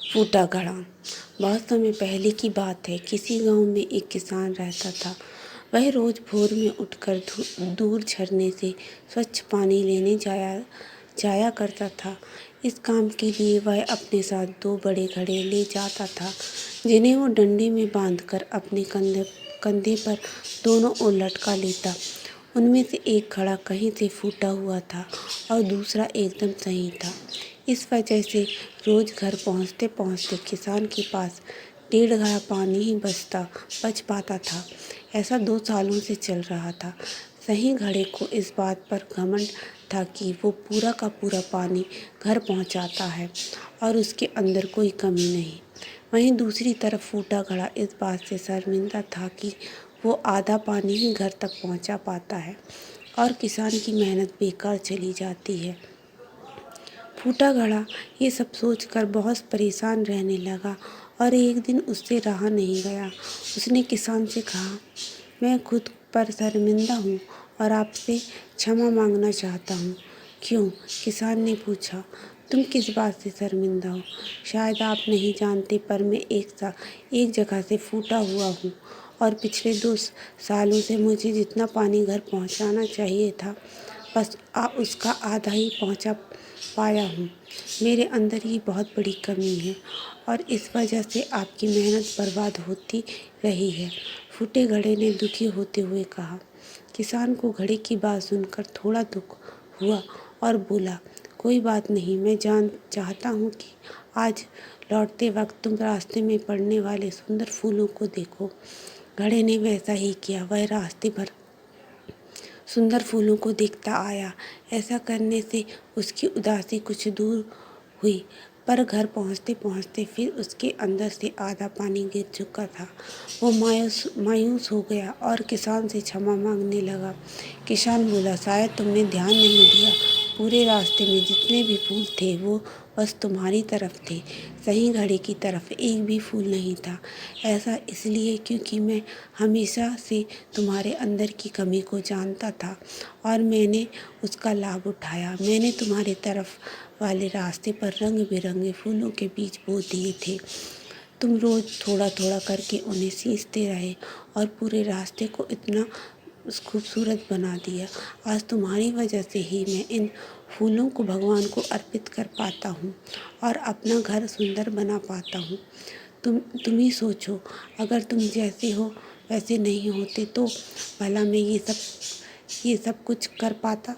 फूटा घड़ा। बहुत समय पहले की बात है। किसी गांव में एक किसान रहता था। वह रोज भोर में उठकर दूर झरने से स्वच्छ पानी लेने जाया जाया करता था। इस काम के लिए वह अपने साथ दो बड़े घड़े ले जाता था, जिन्हें वो डंडे में बांधकर अपने कंधे पर दोनों ओर लटका लेता। उनमें से एक घड़ा कहीं से फूटा हुआ था और दूसरा एकदम सही था। इस वजह से रोज घर पहुँचते पहुँचते किसान के पास 1.5 घड़ा पानी ही बच पाता था। ऐसा 2 सालों से चल रहा था। सही घड़े को इस बात पर घमंड था कि वो पूरा का पूरा पानी घर पहुंचाता है और उसके अंदर कोई कमी नहीं। वहीं दूसरी तरफ फूटा घड़ा इस बात से शर्मिंदा था कि वो आधा पानी ही घर तक पहुंचा पाता है और किसान की मेहनत बेकार चली जाती है। फूटा घड़ा ये सब सोचकर बहुत परेशान रहने लगा और एक दिन उससे रहा नहीं गया। उसने किसान से कहा, मैं खुद पर शर्मिंदा हूँ और आपसे क्षमा मांगना चाहता हूँ। क्यों? किसान ने पूछा। तुम किस बात से शर्मिंदा हो? शायद आप नहीं जानते, पर मैं एक जगह से फूटा हुआ हूँ और पिछले 2 सालों से मुझे जितना पानी घर पहुँचाना चाहिए था, बस उसका आधा ही पहुँचा पाया हूँ। मेरे अंदर ही बहुत बड़ी कमी है और इस वजह से आपकी मेहनत बर्बाद होती रही है। फूटे घड़े ने दुखी होते हुए कहा। किसान को घड़े की बात सुनकर थोड़ा दुख हुआ और बोला, कोई बात नहीं, मैं चाहता हूँ कि आज लौटते वक्त तुम रास्ते में पड़ने वाले सुंदर फूलों को देखो। घड़े ने वैसा ही किया। वह रास्ते भर सुंदर फूलों को देखता आया। ऐसा करने से उसकी उदासी कुछ दूर हुई, पर घर पहुँचते पहुँचते फिर उसके अंदर से आधा पानी गिर चुका था। वो मायूस हो गया और किसान से क्षमा मांगने लगा। किसान बोला, शायद तुमने ध्यान नहीं दिया। पूरे रास्ते में जितने भी फूल थे वो बस तुम्हारी तरफ थे, सही घड़े की तरफ एक भी फूल नहीं था। ऐसा इसलिए क्योंकि मैं हमेशा से तुम्हारे अंदर की कमी को जानता था और मैंने उसका लाभ उठाया। मैंने तुम्हारे तरफ वाले रास्ते पर रंग बिरंगे फूलों के बीज बो दिए थे। तुम रोज थोड़ा थोड़ा करके उन्हें सींचते रहे और पूरे रास्ते को इतना खूबसूरत बना दिया। आज तुम्हारी वजह से ही मैं इन फूलों को भगवान को अर्पित कर पाता हूँ और अपना घर सुंदर बना पाता हूँ। तुम ही सोचो, अगर तुम जैसे हो वैसे नहीं होते तो भला मैं ये सब कुछ कर पाता।